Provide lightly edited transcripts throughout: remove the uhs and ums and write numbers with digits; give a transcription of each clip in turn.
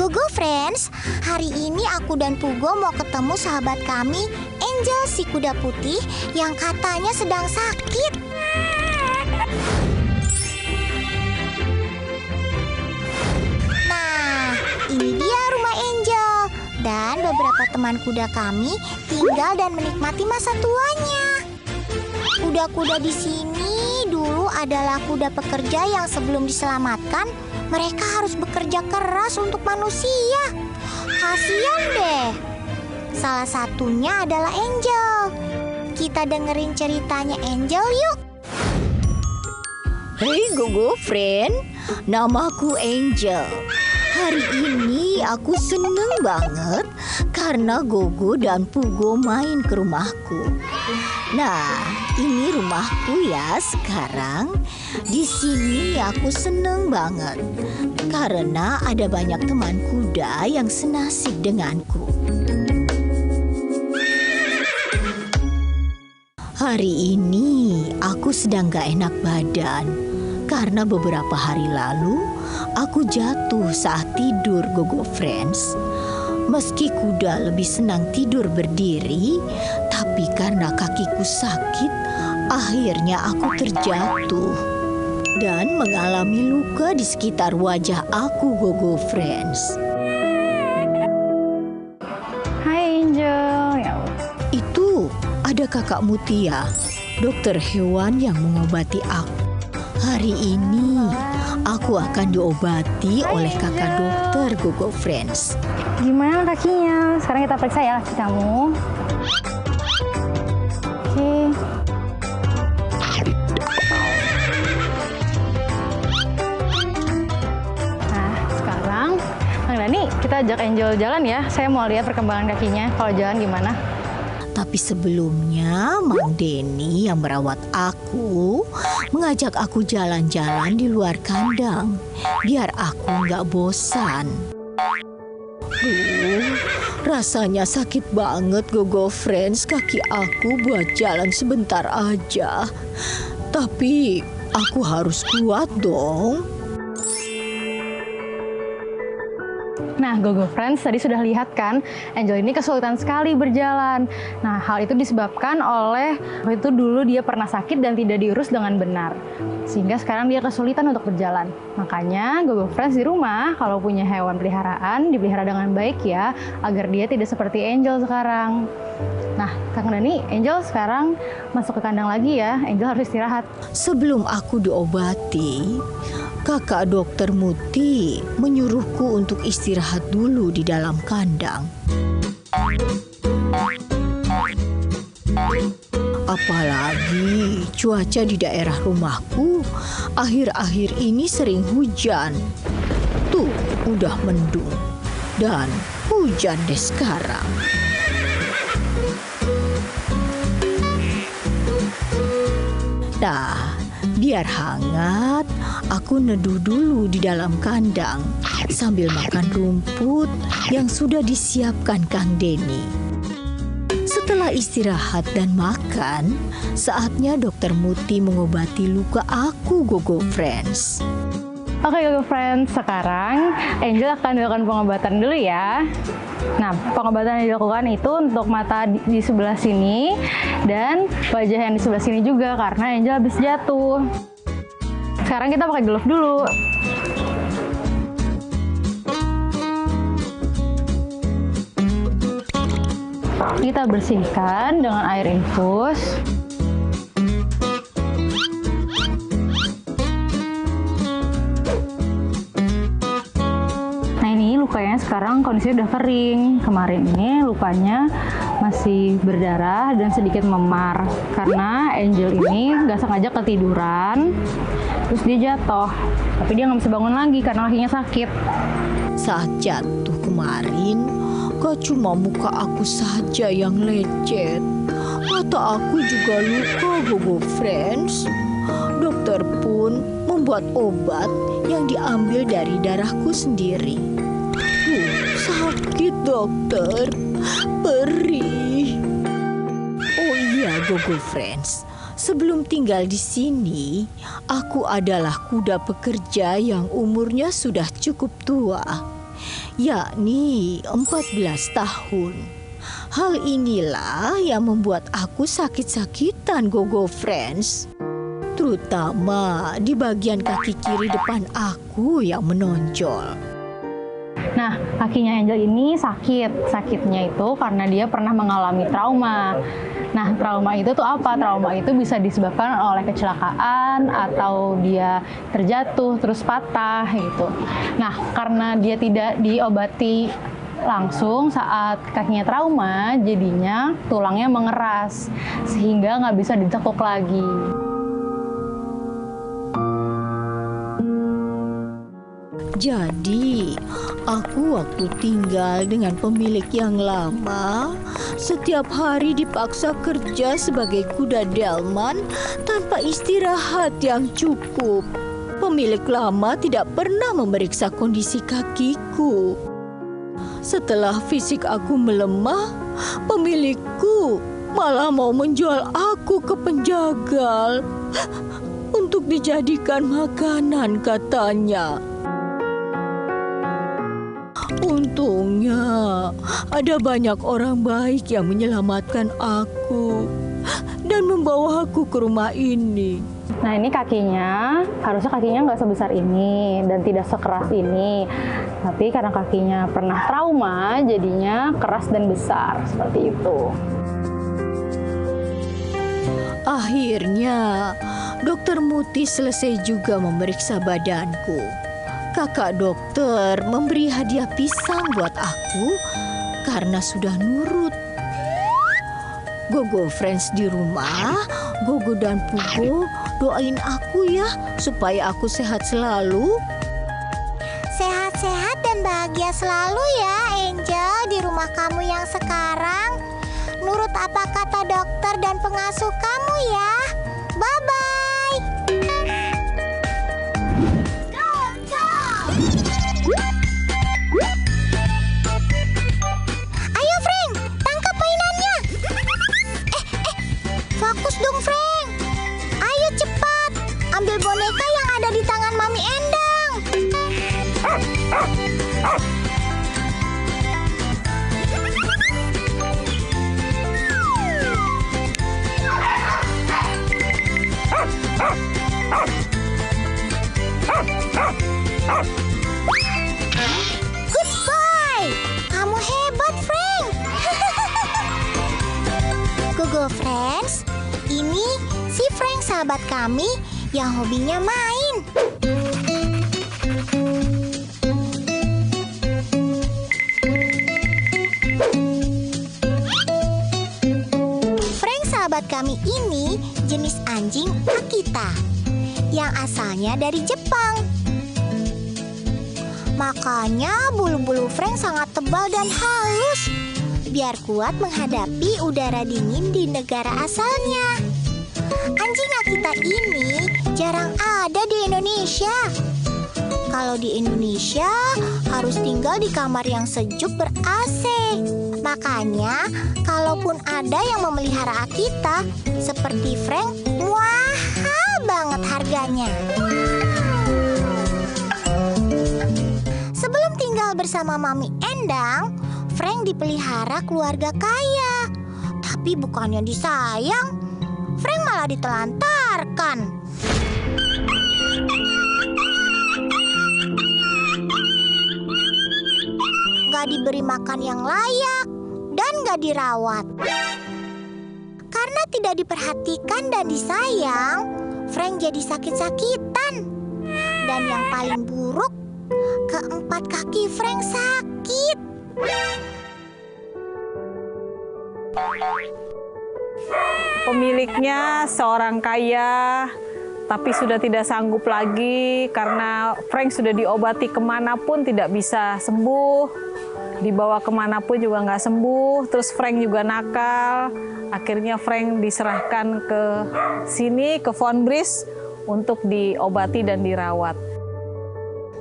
Gogo Friends, hari ini aku dan Pugo mau ketemu sahabat kami, Angel si kuda putih yang katanya sedang sakit. Nah, ini dia rumah Angel. Dan beberapa teman kuda kami tinggal dan menikmati masa tuanya. Kuda-kuda di sini dulu adalah kuda pekerja yang sebelum diselamatkan, mereka harus bekerja keras untuk manusia. Kasian deh. Salah satunya adalah Angel. Kita dengerin ceritanya Angel yuk. Hei Gogo Friend, namaku Angel. Hari ini aku seneng banget karena Gogo dan Pugo main ke rumahku. Nah, ini rumahku ya sekarang. Di sini aku seneng banget karena ada banyak teman kuda yang senasib denganku. Hari ini aku sedang gak enak badan karena beberapa hari lalu aku jatuh saat tidur, Gogo Friends. Meski kuda lebih senang tidur berdiri, tapi karena kakiku sakit, akhirnya aku terjatuh dan mengalami luka di sekitar wajah aku, Gogo Friends. Hai Angel. Itu ada kakak Mutia, dokter hewan yang mengobati aku. Hari ini aku akan diobati oleh kakak dokter, Gogo Friends. Gimana kakinya? Sekarang kita periksa ya kaki kamu. Oke. Nah, sekarang Kang Dani, kita ajak Angel jalan ya. Saya mau lihat perkembangan kakinya. Kalau jalan gimana? Tapi sebelumnya, Mang Denny yang merawat aku mengajak aku jalan-jalan di luar kandang, biar aku nggak bosan. Rasanya sakit banget, Gogo Friends. Kaki aku buat jalan sebentar aja. Tapi aku harus kuat dong. Nah, Gogo Friends, tadi sudah lihat kan, Angel ini kesulitan sekali berjalan. Nah, hal itu disebabkan oleh itu dulu dia pernah sakit dan tidak diurus dengan benar. Sehingga sekarang dia kesulitan untuk berjalan. Makanya, Gogo Friends di rumah, kalau punya hewan peliharaan, dipelihara dengan baik ya, agar dia tidak seperti Angel sekarang. Nah, Kang Dani, Angel sekarang masuk ke kandang lagi ya. Angel harus istirahat. Sebelum aku diobati, kakak dokter Muti menyuruhku untuk istirahat dulu di dalam kandang. Apalagi cuaca di daerah rumahku akhir-akhir ini sering hujan. Tuh, udah mendung. Dan hujan deh sekarang. Nah, biar hangat, aku neduh dulu di dalam kandang sambil makan rumput yang sudah disiapkan Kang Denny. Setelah istirahat dan makan, saatnya dokter Muti mengobati luka aku, Gogo Friends. Oke Gogo Friends, sekarang Angel akan dilakukan pengobatan dulu ya. Nah, pengobatan yang dilakukan itu untuk mata di sebelah sini dan wajah yang di sebelah sini juga karena Angel habis jatuh. Sekarang kita pakai glove dulu. Kita bersihkan dengan air infus. Nah, ini lukanya sekarang kondisinya udah kering. Kemarin ini lukanya masih berdarah dan sedikit memar karena Angel ini nggak sengaja ketiduran, terus dia jatuh. Tapi dia nggak bisa bangun lagi karena kakinya sakit. Saat jatuh kemarin, gak cuma muka aku saja yang lecet, mata aku juga luka, Gogo Friends. Dokter pun membuat obat yang diambil dari darahku sendiri. Sakit dokter, perih. Oh iya Gogo Friends, sebelum tinggal di sini, aku adalah kuda pekerja yang umurnya sudah cukup tua. yakni 14 tahun. Hal inilah yang membuat aku sakit-sakitan, Gogo Friends. Terutama di bagian kaki kiri depan aku yang menonjol. Nah, kakinya Angel ini sakit. Sakitnya itu karena dia pernah mengalami trauma. Nah, trauma itu tuh apa? Trauma itu bisa disebabkan oleh kecelakaan atau dia terjatuh terus patah gitu. Nah, karena dia tidak diobati langsung saat kakinya trauma, jadinya tulangnya mengeras sehingga nggak bisa ditekuk lagi. Jadi, aku waktu tinggal dengan pemilik yang lama, setiap hari dipaksa kerja sebagai kuda delman tanpa istirahat yang cukup. Pemilik lama tidak pernah memeriksa kondisi kakiku. Setelah fisik aku melemah, pemilikku malah mau menjual aku ke penjagal untuk dijadikan makanan, katanya. Untungnya ada banyak orang baik yang menyelamatkan aku dan membawa aku ke rumah ini. Nah, ini kakinya, harusnya kakinya nggak sebesar ini dan tidak sekeras ini. Tapi karena kakinya pernah trauma, jadinya keras dan besar, seperti itu. Akhirnya, Dokter Muti selesai juga memeriksa badanku. Kakak dokter memberi hadiah pisang buat aku karena sudah nurut. Gogo Friends di rumah, Gogo dan Pugo doain aku ya supaya aku sehat selalu. Sehat-sehat dan bahagia selalu ya, Angel, di rumah kamu yang sekarang. Nurut apa kata dokter dan pengasuh kamu ya. Bye-bye. Ayo, Frank, tangkap mainannya. Fokus dong, Frank. Ayo cepat, ambil boneka yang ada di tangan Mami Endang. Goodbye. Kamu hebat, Frank. Gogo Friends, ini si Frank sahabat kami yang hobinya main. Frank sahabat kami ini jenis anjing Akita yang asalnya dari Jepang. Makanya bulu-bulu Frank sangat tebal dan halus biar kuat menghadapi udara dingin di negara asalnya. Anjing Akita ini jarang ada di Indonesia. Kalau di Indonesia harus tinggal di kamar yang sejuk ber-AC. Makanya kalaupun ada yang memelihara Akita seperti Frank, mahal banget harganya. Sebelum tinggal bersama Mami Endang, Frank dipelihara keluarga kaya. Tapi bukannya disayang, Frank malah ditelantarkan. Gak diberi makan yang layak dan gak dirawat. Karena tidak diperhatikan dan disayang, Frank jadi sakit-sakitan. Dan yang paling buruk, keempat kaki Frank sakit. Pemiliknya seorang kaya, tapi sudah tidak sanggup lagi karena Frank sudah diobati kemanapun tidak bisa sembuh. Dibawa kemanapun juga nggak sembuh. Terus Frank juga nakal. Akhirnya Frank diserahkan ke sini, ke Vonbris untuk diobati dan dirawat.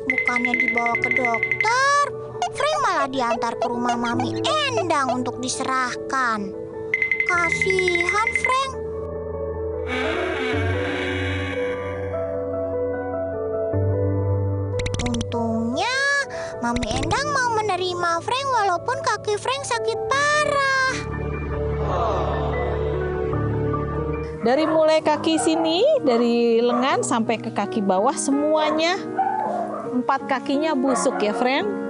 Bukannya dibawa ke dokter, Frank malah diantar ke rumah Mami Endang untuk diserahkan. Kasihan Frank. Untungnya Mami Endang mau menerima Frank walaupun kaki Frank sakit parah. Dari mulai kaki sini, dari lengan sampai ke kaki bawah semuanya 4 kakinya busuk ya, Frank.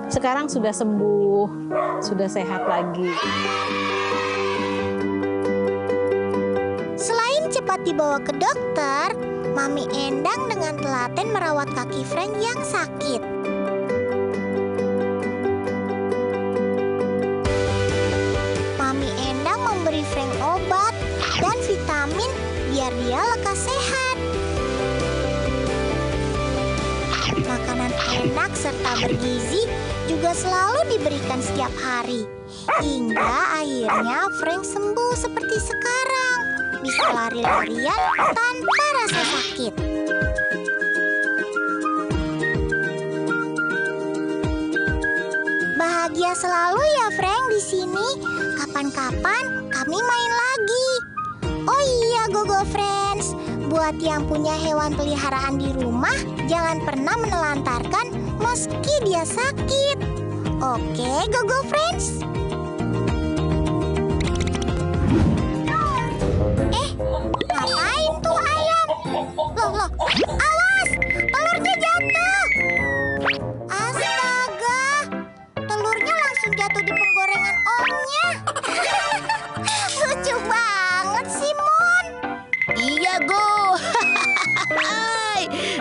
Sekarang sudah sembuh, sudah sehat lagi. Selain cepat dibawa ke dokter, Mami Endang dengan telaten merawat kaki Frank yang sakit. Mami Endang memberi Frank obat dan vitamin biar dia lekas sehat. Makanan enak serta bergizi juga selalu diberikan setiap hari. Hingga akhirnya Frank sembuh seperti sekarang. Bisa lari-larian tanpa rasa sakit. Bahagia selalu ya Frank di sini. Kapan-kapan kami main lagi. Oh iya Gogo Friends, buat yang punya hewan peliharaan di rumah, jangan pernah menelantarkan meski dia sakit. Oke Gogo Friends? Ngapain tuh ayam? Loh, awas! Telurnya jatuh! Astaga! Telurnya langsung jatuh di penggorengan omnya. Lucu banget sih, Mon. Iya, Go.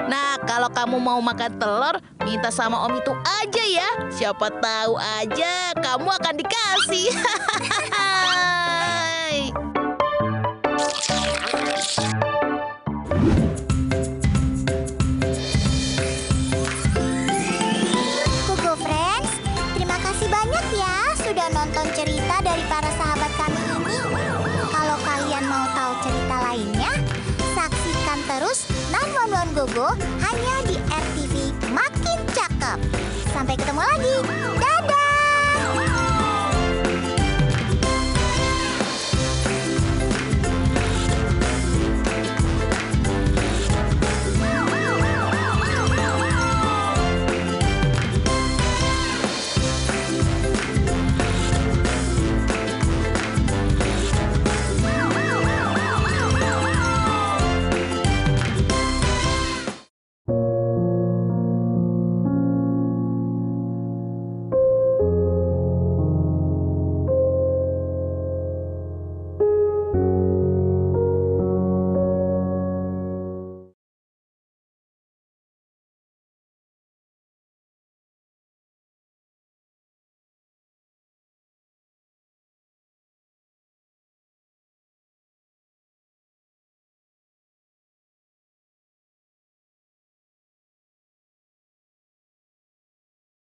Nah, kalau kamu mau makan telur, minta sama Om itu aja ya. Siapa tahu aja kamu akan dikasih. Gogo Friends, terima kasih banyak ya sudah nonton cerita dari para sahabat kami ini. Kalau kalian mau tahu cerita lainnya, saksikan terus 911 Gogo hanya di RTV Makin Cakep. Sampai ketemu lagi. Dah.